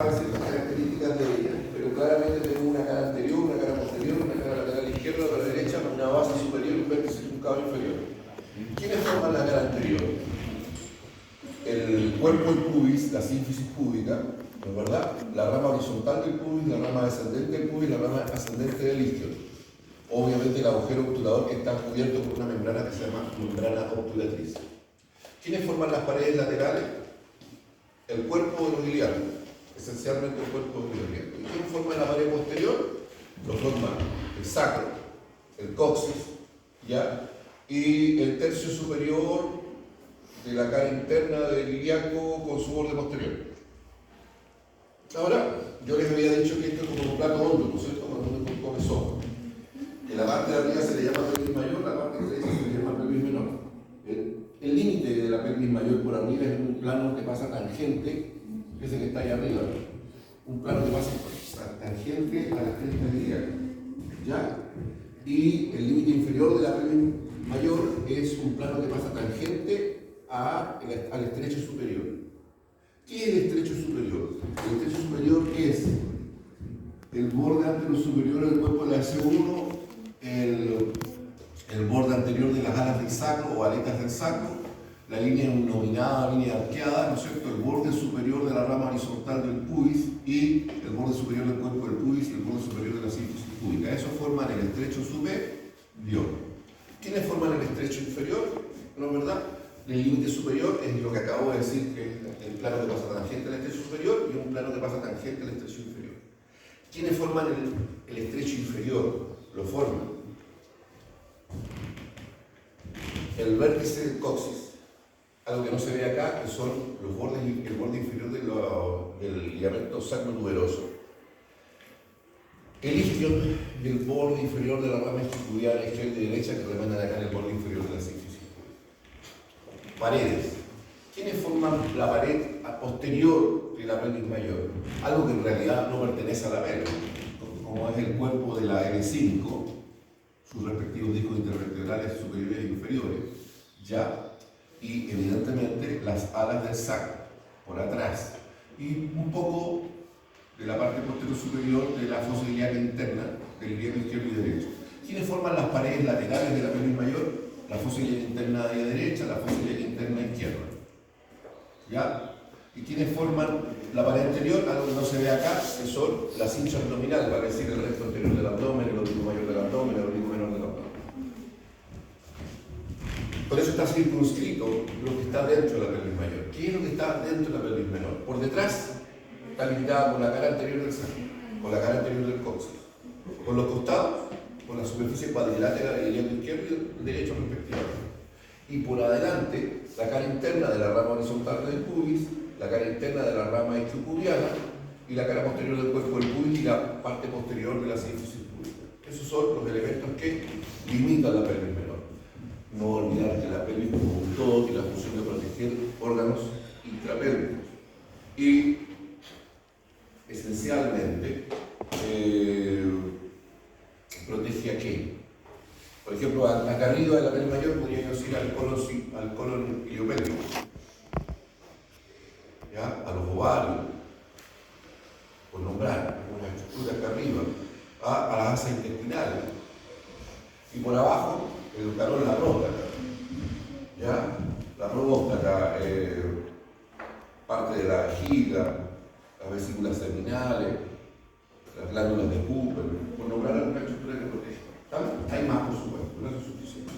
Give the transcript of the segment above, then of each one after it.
las características de ella, pero claramente tenemos una cara anterior, una cara posterior, una cara lateral izquierda, otra derecha, una base superior y un vértice truncado inferior. ¿Quiénes forman la cara anterior? El cuerpo del pubis, la sínfisis púbica, ¿no es verdad? La rama horizontal del pubis, la rama descendente del pubis, la rama ascendente del isquio. Obviamente el agujero obturador está cubierto por una membrana que se llama membrana obturatriz. ¿Quiénes forman las paredes laterales? El cuerpo de los iliacos, esencialmente el cuerpo de los iliacos. ¿Y quién forma la pared posterior? Los dos manos, el sacro, el coxis, ¿ya? Y el tercio superior de la cara interna del ilíaco con su borde posterior. Ahora, yo les había dicho que esto es como un plato hondo, ¿no es cierto? Cuando uno come sopa. Que la parte de arriba se le llama pelvis mayor, la parte derecha se le llama pelvis menor. El límite de la pelvis mayor por arriba es un plano que pasa tangente, ese que está ahí arriba, un plano que pasa tangente a la cresta del ilíaco, ¿ya? Y el límite inferior de la pelvis mayor es un plano que pasa tangente al estrecho superior. ¿Qué es el estrecho superior? El estrecho superior es el borde anterosuperior del cuerpo de la S1, el borde anterior de las alas del sacro o aletas del sacro, la línea nominada, línea arqueada, ¿no es cierto? El borde superior de la rama horizontal del pubis y el borde superior del cuerpo del pubis y el borde superior de la sínfisis púbica. Eso forman el estrecho superior. ¿Quiénes forman el estrecho inferior? ¿No es verdad? El límite superior es lo que acabo de decir, que es el plano que pasa tangente al estrecho superior y un plano que pasa tangente al estrecho inferior. ¿Quiénes forman el estrecho inferior? Lo forman el vértice del coxis, algo que no se ve acá, que son los bordes, el borde inferior del ligamento sacrotuberoso, el isquion y el borde inferior de la rama isquiotibial izquierda y derecha que remandan acá en el borde inferior de la sínfisis. Paredes. ¿Quiénes forman la pared posterior de la pelvis mayor? Algo que en realidad no pertenece a la pelvis, como es el cuerpo de la L5, sus respectivos discos intervertebrales superiores e inferiores, ¿ya? Y evidentemente las alas del sacro por atrás y un poco de la parte posterior superior de la fosa ilíaca interna del ilíaco izquierdo y derecho. ¿Quiénes forman las paredes laterales de la pelvis mayor? La fosa ilíaca interna de derecha, la fosa ilíaca interna izquierda, ¿ya? ¿Y quiénes forman la pared anterior? Algo que no se ve acá, que son las cinchas abdominales, para decir el resto anterior del abdomen, el oblicuo mayor del abdomen, el oblicuo menor del abdomen. Por eso está circunscrito lo que está dentro de la pelvis mayor. ¿Qué es lo que está dentro de la pelvis menor? Por detrás está limitada por la cara anterior del sacro, por la cara anterior del coxis. Por los costados, por la superficie cuadrilátera del ilíaco izquierdo y del derecho respectivamente. Y por adelante, la cara interna de la rama horizontal del pubis, la cara interna de la rama isquiopubiana y la cara posterior del cuerpo del pubis y la parte posterior de la sínfisis púbica. Esos son los elementos que limitan la pelvis menor. No olvidar que la pelvis como un todo tiene la función de proteger órganos intrapélvicos. Y esencialmente protege a qué. Por ejemplo, acá arriba de la pelvis mayor podríamos ir al colon iliopélvico, ¿ya? A los ovarios, por nombrar una estructura acá arriba, a las asas intestinales. Y por abajo, el calor de la próstata, ¿ya? La próstata, parte de la vejiga, las vesículas seminales, las glándulas de Cooper, por nombrar alguna estructura que protege. Hay más, por supuesto, pero eso es suficiente.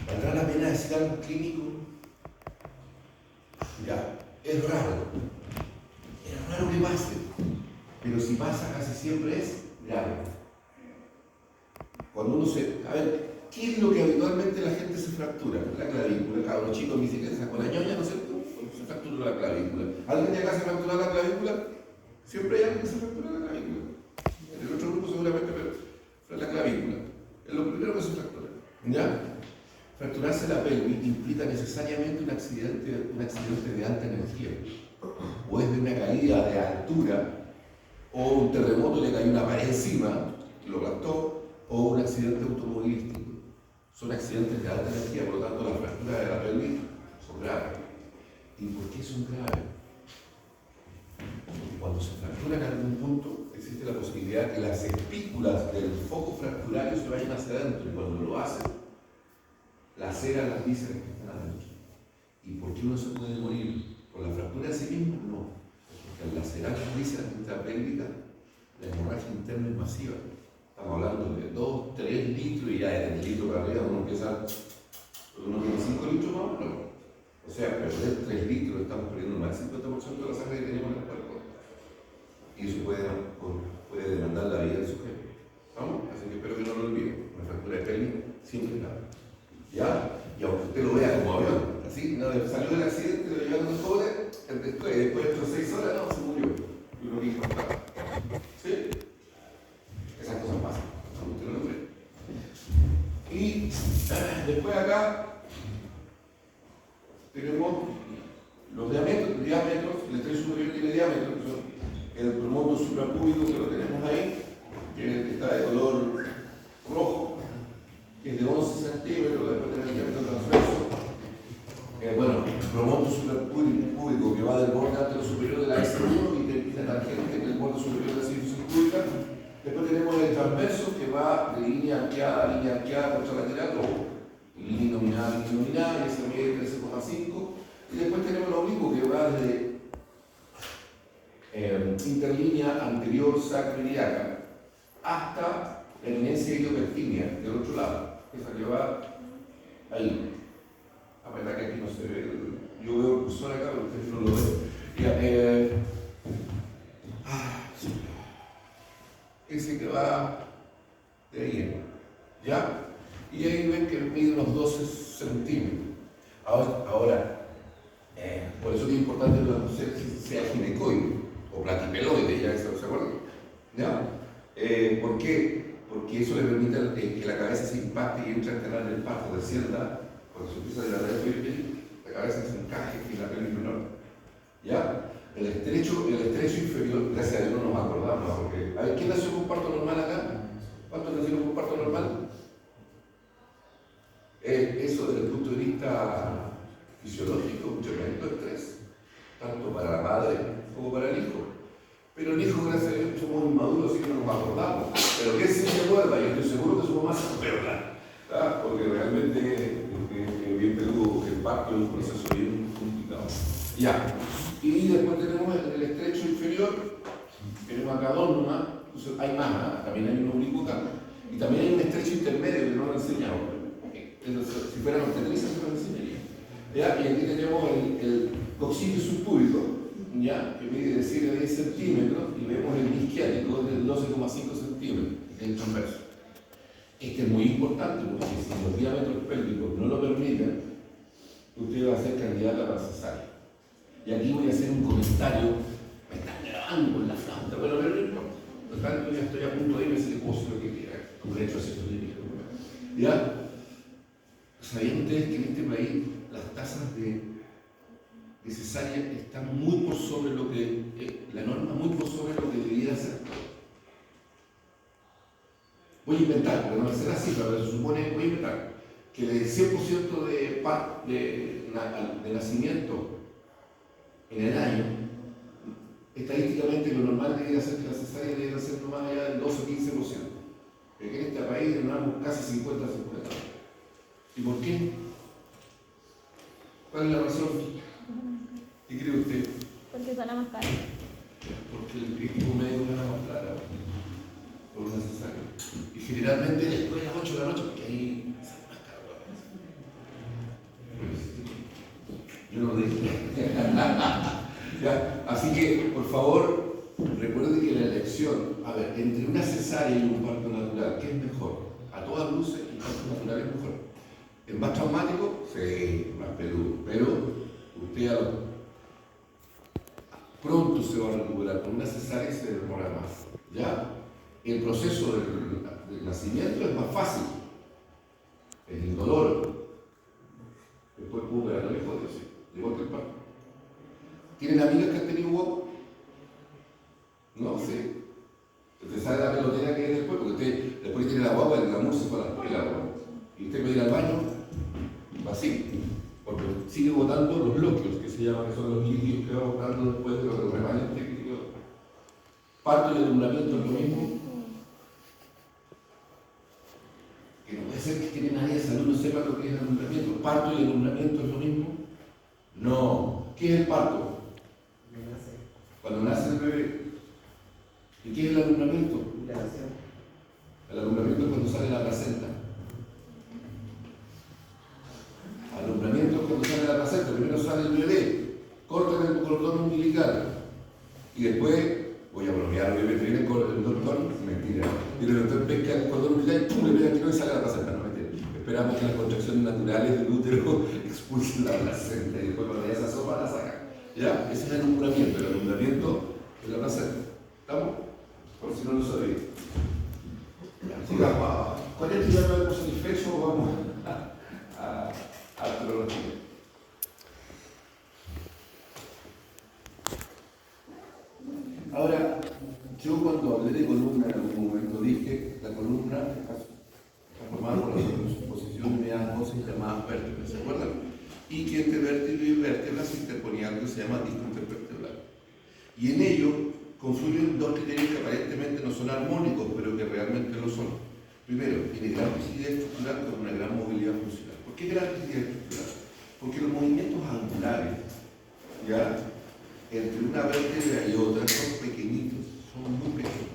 ¿Valdrá la pena decir algo clínico? Ya, es raro que pase, pero si pasa casi siempre es grave. Cuando uno a ver, ¿qué es lo que habitualmente la gente se fractura? La clavícula. Cada uno chico en bicicleta con la ñoña, ¿no es cierto? Se fractura la clavícula. ¿Alguien de acá se fractura la clavícula? Siempre hay alguien que se fractura la clavícula. En el otro grupo seguramente, pero la clavícula es lo primero que se fractura. ¿Ya? Fracturarse la pelvis implica necesariamente un accidente de alta energía. O es de una caída de altura, o un terremoto le cayó una pared encima y lo aplastó, o un accidente automovilístico. Son accidentes de alta energía, por lo tanto las fracturas de la pelvis son graves. ¿Y por qué son graves? cuando se fractura en algún punto, existe la posibilidad que las espículas del foco fracturario se vayan hacia adentro, y cuando lo hacen, laceran las vísceras que están adentro. ¿Y por qué uno se puede morir? ¿Por la fractura en sí mismo? No. Porque al lacerar las vísceras intrapélvicas, la hemorragia interna es masiva. Estamos hablando de 2, 3 litros, y ya de 3 litros para arriba uno empieza, uno tiene 5 litros más o menos. O sea, perder 3 litros, estamos perdiendo más del 50% de la sangre que tenemos en el cuerpo. Y eso puede demandar la vida del sujeto. ¿Vamos? Así que espero que no lo olviden. Una fractura de pelvis siempre es grave. ¿Ya? Y aunque usted lo vea como avión, así, no, salió del accidente, lo llevaron al cobre, después de 6 horas, no, se murió. Y uno que importaba. ¿Sí? Esas cosas pasan, aunque usted no lo cree. Y después acá tenemos los diámetros, el estrecho superior tiene diámetros, que son el promonto suprapúbico, que lo tenemos ahí, que está de color rojo, que es de 11 centímetros, después tenemos el diámetro transverso. Bueno, el promonto suprapúbico que va del borde antero superior de la S1 y termina tangente en el borde superior de la sífilis púbica. Después tenemos el transverso que va de línea arqueada, contralateral, o línea nominal, y ese mide 13,5. Y después tenemos el oblicuo que va desde interlínea anterior sacroiliaca hasta la eminencia iliopectínea del otro lado, esa que va ahí. La verdad que aquí no se ve, yo veo el cursor acá, pero ustedes no lo ven. Ese que va de ahí, ¿ya? Y ahí ven que mide unos 12 centímetros. Ahora, por eso es importante que sea ginecoide o platipeloide, ¿ya? ¿Se acuerdan? ¿Ya? ¿Por qué? Porque eso le permite que la cabeza se impacte y entre al canal del parto, descienda, cuando se empieza a dilatar el pelvis, la cabeza se encaje en la pelvis menor. ¿Ya? El estrecho inferior, gracias a Dios no nos acordamos, porque, a ver, ¿quién nació con parto normal acá? ¿Cuántos nacieron con parto normal? Eso desde el punto de vista fisiológico, un tremendo estrés, tanto para la madre como para el hijo. Pero el hijo, gracias a Dios, somos inmaduros, así que no nos acordamos. Pero que sí se acuerda, yo estoy seguro que su mamá se acuerda, ¿verdad? Porque realmente bien peludo, el parto es un proceso bien complicado. Ya. Y después tenemos el estrecho inferior, tenemos acá dos nomás, entonces hay más, también hay un oblicuo acá, y también hay un estrecho intermedio que no lo enseñamos. Entonces, si fuera obstetricia se lo enseñaría. ¿Ya? Y aquí tenemos el coxilio subpúbico, ¿ya? Que mide de 7 a 10 centímetros, y vemos el isquiático de 12,5 centímetros, el transverso. Este es muy importante porque si los diámetros pélvicos no lo permiten, usted va a ser candidata para cesárea. Y aquí voy a hacer un comentario, me están grabando con la flauta, pero no importa. Por lo tanto, ya estoy a punto de irme, si le puedo hacer lo que quiera, como de hecho hacer lo que quiera. ¿Ya? ¿Sabían ustedes que en este país las tasas de cesárea están muy por sobre lo que, la norma muy por sobre lo que debería ser? Voy a inventar, porque no me sé la cifra, pero se supone, voy a inventar, que del 100% de nacimiento en el año, estadísticamente lo normal debería ser que la cesárea debería ser no más allá del 12 o 15%. Porque en este país demoramos casi 50-50. ¿Y por qué? ¿Cuál es la razón? ¿Qué cree usted? Porque son más caras. Porque el equipo médico gana más plata por una cesárea. Y generalmente después de las 8 de la noche, porque ahí sale más caro. Yo no lo dije. Ya, así que, por favor, recuerde que la elección, a ver, entre una cesárea y un parto natural, ¿qué es mejor? A todas luces, el parto natural es mejor. ¿Es más traumático? Sí, más peludo. Pero usted pronto se va a recuperar. Con una cesárea y se demora más. ¿Ya? El proceso del nacimiento es más fácil. Es indoloro. Después pudo ver a lo lejos de eso. Igual que el parto. ¿Tienen amigas que han tenido guapo? No, sí. Usted sabe la pelotera que es después, porque usted después tiene la guagua y el amor se fue a la escuela. Y usted puede ir al baño vacío, porque sigue botando los bloqueos, que se llaman, que son los líquidos que va botando después de los remanentes que quedó. Parto y alumbramiento es lo mismo. Que no puede ser que nadie de salud no sepa lo que es alumbramiento. ¿Parto y alumbramiento es lo mismo? No. ¿Qué es el parto? Cuando nace el bebé. ¿Y qué es el alumbramiento? El alumbramiento es cuando sale la placenta. Alumbramiento es cuando sale la placenta. Primero sale el bebé, cortan el cordón umbilical y después, voy a bromear, obviamente viene el doctor, mentira, y el doctor pesca el cordón umbilical y ¡pum! Le pega el tiro y sale la placenta. No, mentira. Esperamos que las contracciones naturales del útero expulsen la placenta y después cuando ya se asoma la saca. Ya, ese es el alumbramiento. El alumbramiento es la placenta. ¿Estamos? Por si no lo sabéis. Sigamos. ¿Cuál es el tema del satisfecho? Vamos a astrología. Ahora, yo cuando hablé de columna en algún momento dije la columna está formada por la superposición de medianas voces llamadas vértebras, ¿se acuerdan? Y que entre vértebra y vértebra se interponía algo que se llama disco intervertebral. Y en ello confluyen dos criterios que aparentemente no son armónicos, pero que realmente lo son. Primero, tiene gran rigidez estructural con una gran movilidad funcional. ¿Por qué gran rigidez estructural? Porque los movimientos angulares, ¿ya?, entre una vértebra y otra son pequeñitos, son muy pequeños.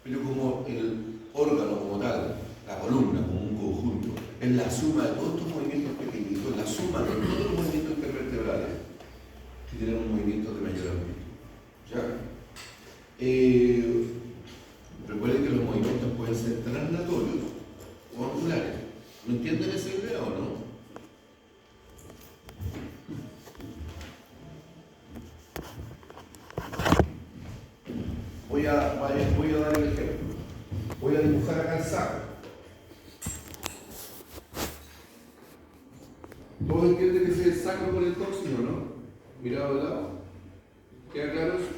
Pero como el órgano como tal, la columna como un conjunto, es la suma de todos estos movimientos pequeñitos, la suma de todos los movimientos intervertebrales que tienen un movimiento de mayor amplitud. ¿Ya? Recuerden que los movimientos pueden ser translatorios o angulares. ¿No entienden esa idea o no? Voy a dar el ejemplo. Voy a dibujar acá el saco. ¿Todos entienden que es el sacro con el tóxido, no? Mirado de lado. ¿Queda claro eso?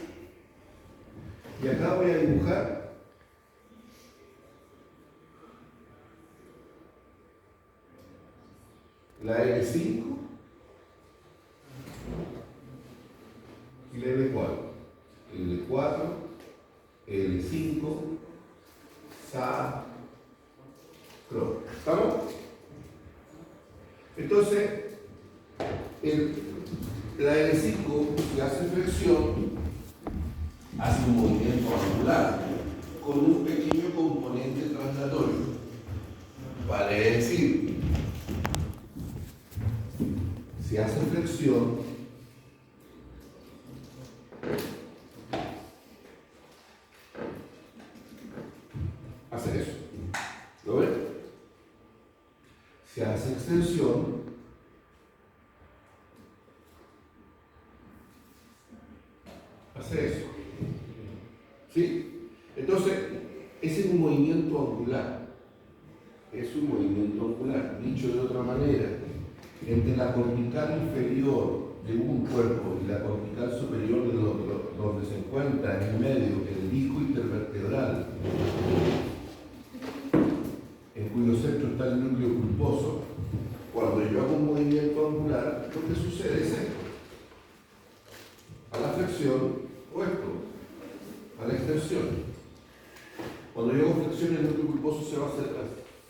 Y acá voy a dibujar la L5 y la L4. L4, L5, sacro. ¿Estamos? Entonces, la L5, si hace flexión, hace un movimiento angular con un pequeño componente translatorio. Vale decir, si hace flexión, hace eso. ¿Lo ven? Si hace extensión, hace eso. ¿Sí? Entonces, ese es un movimiento angular. Es un movimiento angular. Dicho de otra manera, entre la cortical inferior de un cuerpo y la cortical superior del otro, donde se encuentra en el medio el disco intervertebral, en cuyo centro está el núcleo pulposo, cuando yo hago un movimiento angular, lo que sucede es esto. A la flexión, o esto, a la extensión. Cuando yo hago flexión, el núcleo pulposo se va hacia atrás.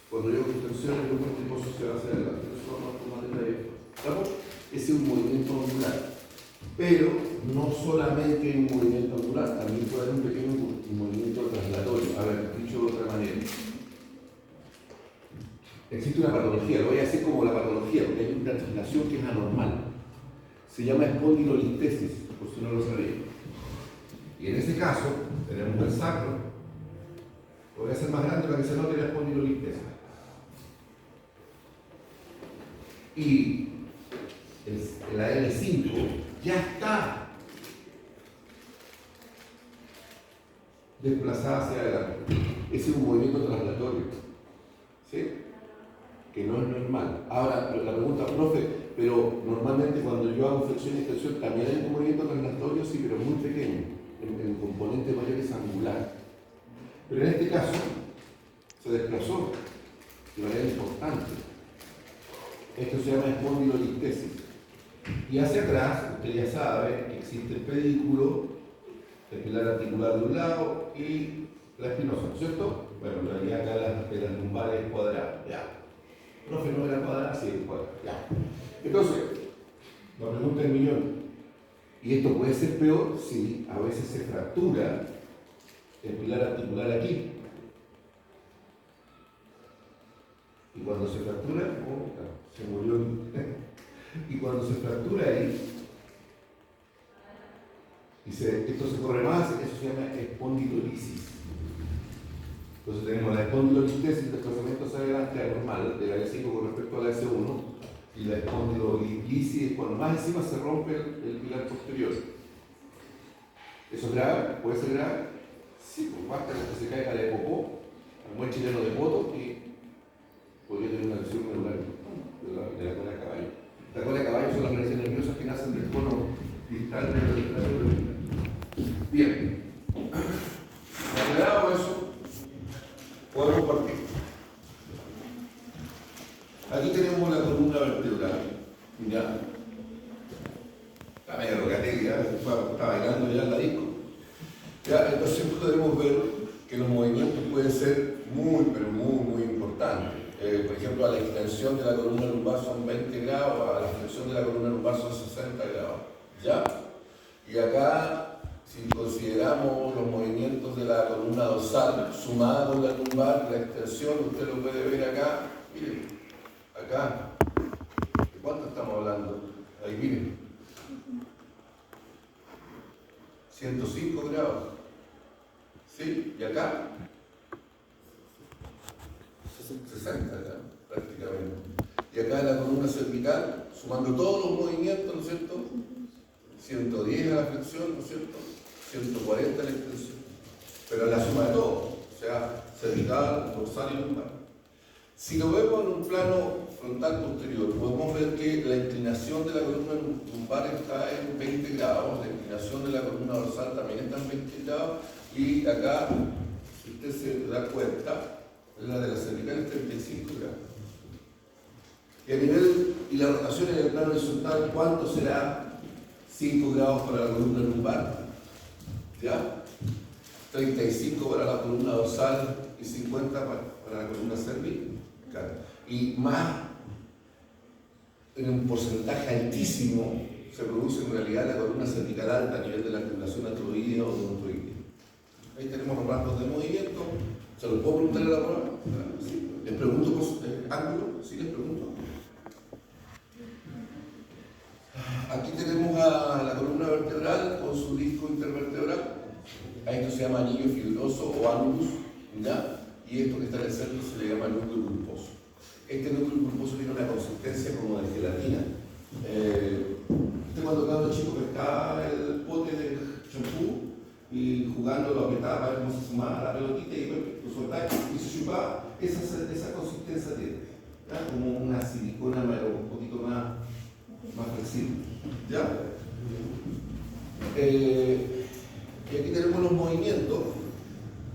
Cuando yo hago extensión, el núcleo pulposo se va hacia adelante. Eso vamos a tomar en esto. ¿Estamos? Ese es un movimiento angular. Pero no solamente hay un movimiento angular, también puede haber un pequeño movimiento translatorio. A ver, dicho de otra manera. Existe una patología, lo voy a decir como la patología, porque hay una traslación que es anormal. Se llama espondilolistesis, por si no lo sabéis. Y en ese caso, tenemos el sacro. Lo voy a hacer más grande para que se note la espondilolistesis. Y la L5 ya está desplazada hacia adelante. Ese es un movimiento translatorio. ¿Sí? Que no es normal. Ahora, la pregunta, profe, pero normalmente cuando yo hago flexión y extensión también hay un movimiento translatorio, sí, pero muy pequeño. El componente mayor es angular. Pero en este caso se desplazó de manera importante. Esto se llama espondilolistesis. Y hacia atrás, usted ya sabe que existe el pedículo, el pilar articular de un lado y la espinosa, ¿no es cierto? Bueno, en realidad acá las lumbares cuadradas, ya. Profe, no era cuadrada, sí, es cuadrada, ya. Entonces, la pregunta del millón, ¿y esto puede ser peor? Sí, a veces se fractura el pilar articular aquí. Y cuando se fractura, se murió. Y cuando se fractura ahí, esto se corre más, eso se llama espondilolisis. Entonces tenemos la espondilolistesis, el desplazamiento hacia adelante anormal de la E5 con respecto a la S1, y la espondilolisis es cuando más encima se rompe el pilar posterior. ¿Eso es grave? ¿Puede ser grave? Sí, pues basta que se caiga de popó, un buen chileno de poto, y podría tener una lesión medular de la cola de caballo. La cola de caballo son las raíces nerviosas que nacen del cono distal del. Bien. Aclarado eso, podemos partir. Aquí tenemos la columna vertebral. ¿Ya? Está medio rocateca, está bailando ya en la disco. Ya, entonces podemos ver que los movimientos pueden ser muy, pero muy importantes. Por ejemplo, a la extensión de la columna lumbar son 20 grados, a la flexión de la columna lumbar son 60 grados. ¿Ya? Y acá, si consideramos los movimientos de la columna dorsal sumada con la lumbar, la extensión, usted lo puede ver acá, miren, acá. ¿De cuánto estamos hablando? Ahí miren. 105 grados. ¿Sí? ¿Y acá? 60 grados, prácticamente. Y acá en la columna cervical, sumando todos los movimientos, ¿no es cierto? 110 a la flexión, ¿no es cierto? 140 a la extensión. Pero la suma de todo, o sea, cervical, dorsal y lumbar. Si lo vemos en un plano frontal posterior, podemos ver que la inclinación de la columna lumbar está en 20 grados, la inclinación de la columna dorsal también está en 20 grados, y acá, si usted se da cuenta, la de la cervical es 35 grados. Y a nivel, y la rotación en el plano horizontal, ¿cuánto será? 5 grados para la columna lumbar, ¿ya? 35 para la columna dorsal y 50 para la columna cervical. Y más, en un porcentaje altísimo, se produce en realidad la columna cervical alta a nivel de la articulación atroidea o deltoidea. Ahí tenemos los rangos de movimiento. ¿Se los puedo preguntar a la prueba? Sí. ¿Les pregunto por ángulo? Sí, les pregunto. Aquí tenemos a la columna vertebral con su disco intervertebral. A esto se llama anillo fibroso o annulus, ¿ya? Y esto que está en el centro se le llama núcleo pulposo. Este núcleo pulposo tiene una consistencia como de gelatina. Usted cuando cada chico pescaba el pote de champú y jugando lo apretaba para ver cómo se sumaba la pelotita y lo soltaba y se chupaba, esa consistencia tiene, ¿ya? Como una silicona pero un poquito más flexible, ¿ya? Y aquí tenemos los movimientos,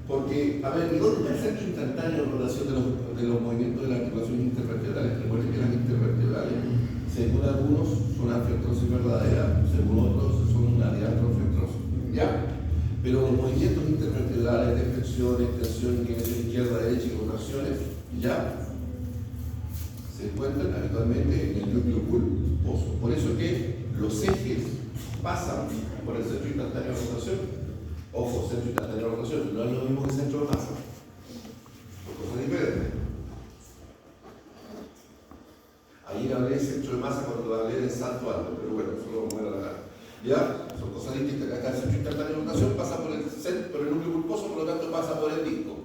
porque, a ver, ¿y dónde está el centro instantáneo de rotación de los movimientos de las articulaciones intervertebrales? Recuerden que las intervertebrales, según algunos, son anfiartrosis verdadera, según otros, son una diartrofiartrosis, ¿ya? Pero los movimientos intervertebrales de flexión, extensión, inclinación izquierda, derecha y rotaciones, ¿ya? Se encuentran habitualmente en el núcleo pulposo. Por eso que los ejes pasan por el centro instantáneo de rotación. Ojo, centro instantáneo de rotación no es lo mismo que centro de masa. Son cosas diferentes. Ayer hablé de centro de masa cuando hablé de salto alto, pero bueno, eso lo vamos a ver a la cara. ¿Ya? Son cosas distintas. Acá el centro instantáneo de rotación pasa por el núcleo pulposo, por lo tanto pasa por el disco.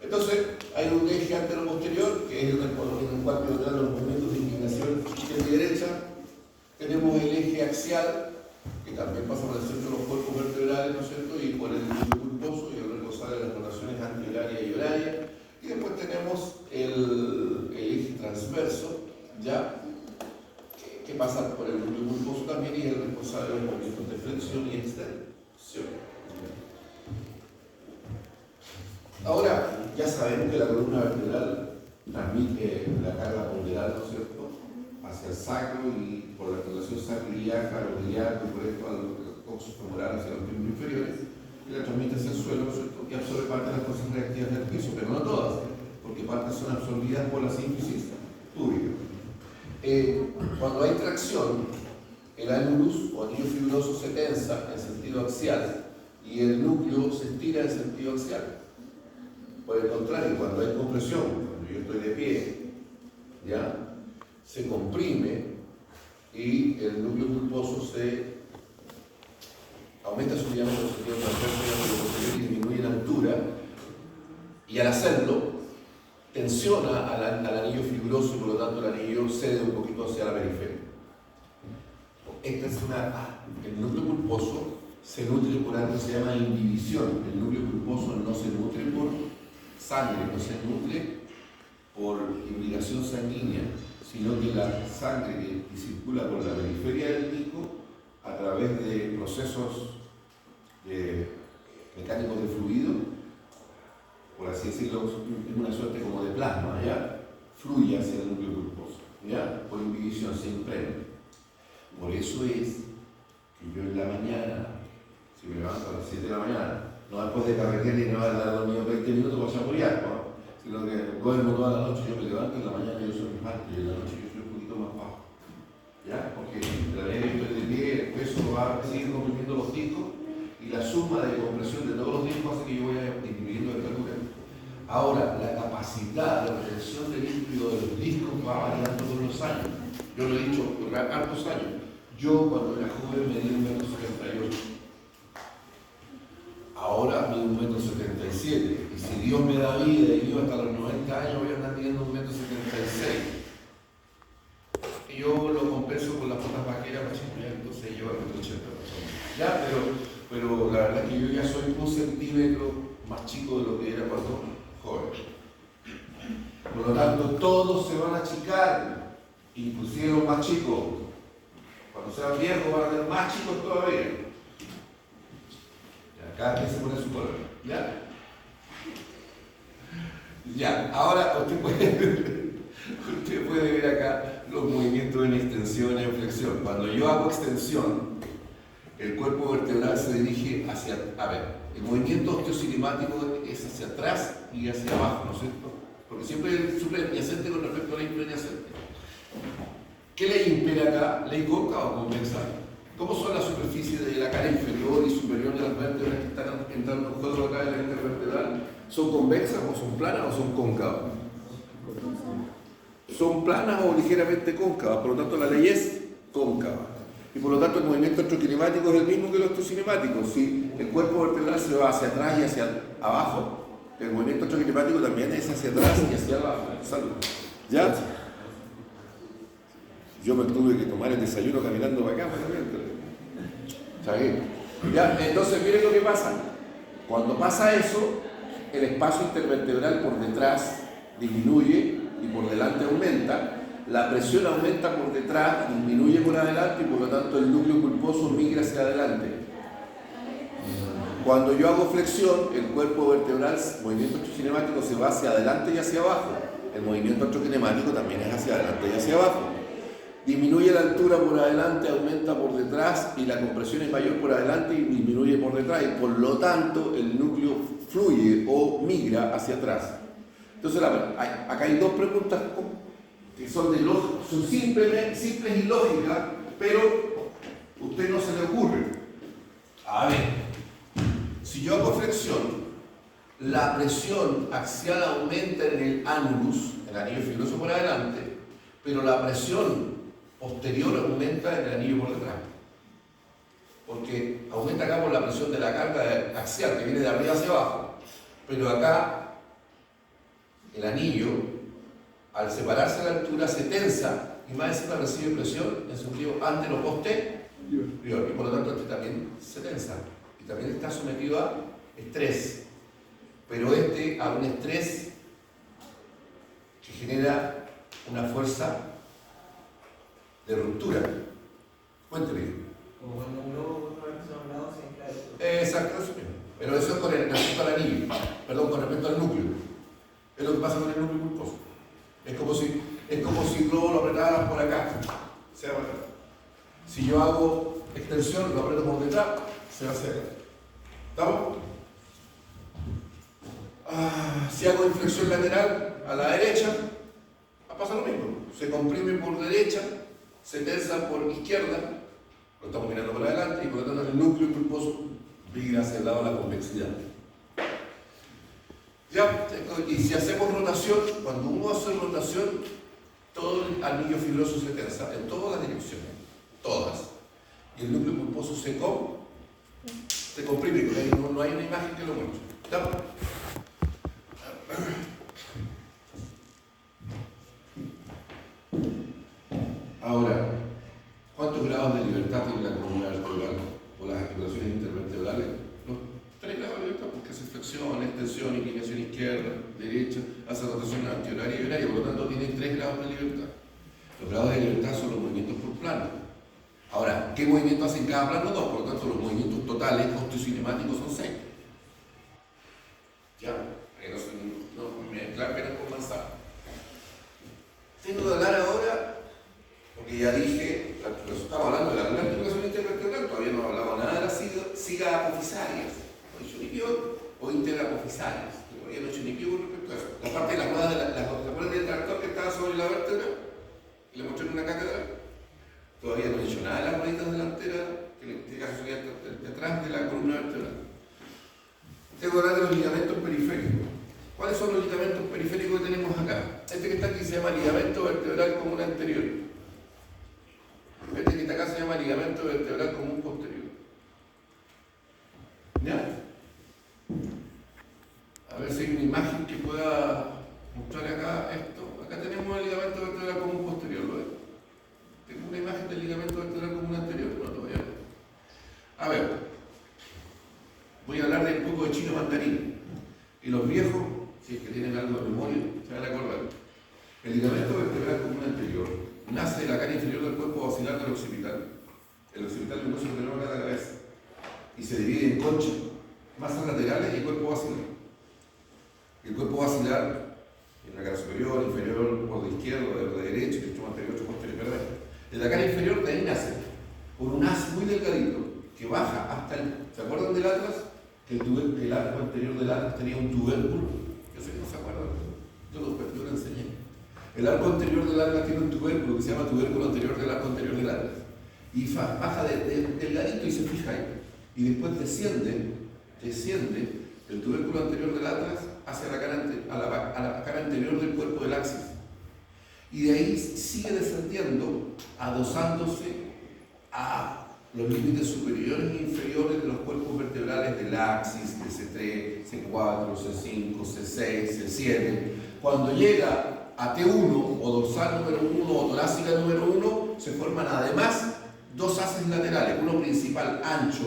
Entonces, hay un eje antero-posterior, que es en el cual pilotean los movimientos de inclinación izquierda y derecha. Tenemos el eje axial, que también pasa por el centro de los cuerpos vertebrales, ¿no es cierto? Y por el núcleo pulposo, y el reposar de las rotaciones antihoraria y horaria. Y después tenemos el eje transverso, ¿ya? Que pasa por el núcleo pulposo también, y el responsable de los movimientos de flexión y extensión. Ahora, ya sabemos que la columna vertebral transmite la carga ponderal, ¿no es cierto?, hacia el sacro y por la relación sacro-ilíaca, al ilíaco y por esto al coxo femoral hacia los miembros inferiores. producidas por la sínfisis túbica. Cuando hay tracción, el annulus o anillo fibroso se tensa en sentido axial y el núcleo se estira en sentido axial. Por el contrario, cuando hay compresión, cuando yo estoy de pie, ¿ya? Se comprime y el núcleo pulposo aumenta su diámetro posterior transverso y disminuye en altura, y al hacerlo tensiona al anillo fibroso y por lo tanto el anillo cede un poquito hacia la periferia. Esta es el núcleo pulposo se nutre por algo que se llama indivisión. El núcleo pulposo no se nutre por sangre, no se nutre por irrigación sanguínea, sino que la sangre que circula por la periferia del disco a través de procesos mecánicos de fluido, por así decirlo, es una suerte como de plasma, ¿ya? Fluye hacia el núcleo pulposo, ¿ya? Por indivisión, se impregna. Por eso es que yo en la mañana, si me levanto a las 7 de la mañana, no después de carretera y no a dar dormido 20 minutos para saborear, ¿no? Sino que duermo toda la noche, yo me levanto en la mañana yo soy más alto y en la noche yo soy un poquito más bajo, ¿ya? Porque en la mañana yo estoy de pie, el peso va a seguir comprimiendo los discos y la suma de compresión de todos los discos hace que yo vaya disminuyendo de altura. Ahora, la capacidad de retención de líquido de los discos va variando con los años. Yo lo he dicho por hartos años. Yo cuando era joven medí 1,78 m. Ahora mido 1,77 m. Y si Dios me da vida y yo hasta los 90 años voy a andar midiendo 1,76 m. Y yo lo compenso con las botas vaqueras para chimulear, entonces yo a 1,80 m. Ya, pero la verdad es que yo ya soy 1 centímetro más chico de lo que era cuando joven. Por lo tanto, todos se van a achicar, inclusive los más chicos. Cuando sean viejos van a ser más chicos todavía. Ya, cada quien se pone su color. ¿Ya? Ya, ahora usted puede ver acá los movimientos en extensión y en flexión. Cuando yo hago extensión, el cuerpo vertebral se dirige hacia... A ver, el movimiento osteocinemático es hacia atrás y hacia abajo, ¿no es cierto? Porque siempre es supraenyacente con respecto a la infraenyacente. ¿Qué ley impera acá? ¿Ley cóncava o convexa? ¿Cómo son las superficies de la cara inferior y superior de las vértebras que están entrando en juego acá en la intervertebral? ¿Son convexas o son planas o son cóncavas? Son planas o ligeramente cóncavas, por lo tanto la ley es cóncava. Y por lo tanto el movimiento electrocinemático es el mismo que el osteocinemático. Si el cuerpo vertebral se va hacia atrás y hacia abajo, el movimiento electrocinemático también es hacia atrás y hacia abajo. Salud. ¿Ya? Yo me tuve que tomar el desayuno caminando para acá, ¿está bien? ¿Ya? Entonces miren lo que pasa. Cuando pasa eso, el espacio intervertebral por detrás disminuye y por delante aumenta. La presión aumenta por detrás, disminuye por adelante y por lo tanto el núcleo pulposo migra hacia adelante. Cuando yo hago flexión, el cuerpo vertebral, el movimiento osteocinemático se va hacia adelante y hacia abajo. El movimiento osteocinemático también es hacia adelante y hacia abajo. Disminuye la altura por adelante, aumenta por detrás y la compresión es mayor por adelante y disminuye por detrás y por lo tanto el núcleo fluye o migra hacia atrás. Entonces, acá hay dos preguntas que son simples y lógicas, pero a usted no se le ocurre. A ver, si yo hago flexión, la presión axial aumenta en el annulus, el anillo fibroso por adelante, pero la presión posterior aumenta en el anillo por detrás. Porque aumenta acá por la presión de la carga axial que viene de arriba hacia abajo, pero acá el anillo, al separarse a la altura, se tensa y más encima recibe presión en sentido antero posterior y por lo tanto este también se tensa y también está sometido a estrés, pero a un estrés que genera una fuerza de ruptura. Cuénteme. Como cuando un globo contra la presión a un lado se infla. Exacto, eso mismo. Pero eso es con respecto al anillo, con respecto al núcleo. Es lo que pasa con el núcleo pulposo. Es como si el globo lo apretaran por acá, se va acá. Si yo hago extensión, lo aprieto por detrás, se va hacia acá. ¿Estamos? Si hago inflexión lateral a la derecha, pasa lo mismo. Se comprime por derecha, se tensa por izquierda, lo estamos mirando por adelante y por lo tanto el núcleo pulposo migra hacia el lado de la convexidad. Ya, y si hacemos rotación, cuando uno hace rotación, todo el anillo fibroso se tensa en todas las direcciones, todas. Y el núcleo pulposo se comprime, no hay una imagen que lo muestre. ¿Ya? Ahora, ¿cuántos grados de libertad tiene la columna vertebral o las articulaciones intervertebrales? Los 3 grados de libertad, porque hace flexión, extensión, inclinación izquierda, derecha, hace rotación antihoraria y horaria, por lo tanto tiene 3 grados de libertad. Los grados de libertad son los movimientos por plano. Ahora, ¿qué movimiento hace en cada plano? 2, por lo tanto los movimientos totales osteocinemáticos son 6. Ya, no me da pena con manzana. Tengo que hablar ahora, porque ya dije, estamos hablando de la articulación intervertebral, todavía no hablamos nada de las sigas apofisarias, no he hecho ni pío, o interapofisarias, todavía no he hecho ni pío con respecto a eso. La parte de la rueda, la parte del tractor que estaba sobre la vértebra, que le mostré en una cátedra, todavía no he hecho nada de las rueditas delanteras, que en este caso sería detrás de la columna vertebral. Tengo que hablar de los ligamentos periféricos. ¿Cuáles son los ligamentos periféricos que tenemos acá? Este que está aquí se llama ligamento vertebral común anterior. Este que está acá se llama ligamento vertebral común posterior. ¿Ya? A ver si hay una imagen que pueda mostrar acá esto. Acá tenemos el ligamento vertebral común posterior, ¿lo ves? Tengo una imagen del ligamento vertebral común anterior, no todavía no. A ver, voy a hablar de un poco de chino mandarín. Y los viejos, si es que tienen algo de memoria, se van a acordar. El ligamento vertebral común anterior nace de la cara inferior del cuerpo basilar del occipital. El occipital es un hueso que tenemos acá en la cabeza. Y se divide en concha, masas laterales y cuerpo basilar. El cuerpo basilar, en la cara superior, inferior, borde izquierdo, borde derecho, extremo anterior, extremo posterior, perdón. En la cara inferior de ahí nace, por un haz muy delgadito, que baja hasta el... ¿Se acuerdan del atlas? Que el arco anterior del atlas tenía un tubérculo. Yo sé que no se acuerdan, yo lo enseñé. El arco anterior del atlas tiene un tubérculo que se llama tubérculo anterior del arco anterior del atlas. Y baja delgadito y se fija ahí. Y después desciende el tubérculo anterior del atlas hacia la cara anterior del cuerpo del axis. Y de ahí sigue descendiendo, adosándose a los límites superiores e inferiores de los cuerpos vertebrales del axis, de C3, C4, C5, C6, C7. Cuando llega a T1 o dorsal número 1 o torácica número 1, se forman además 2 haces laterales, uno principal ancho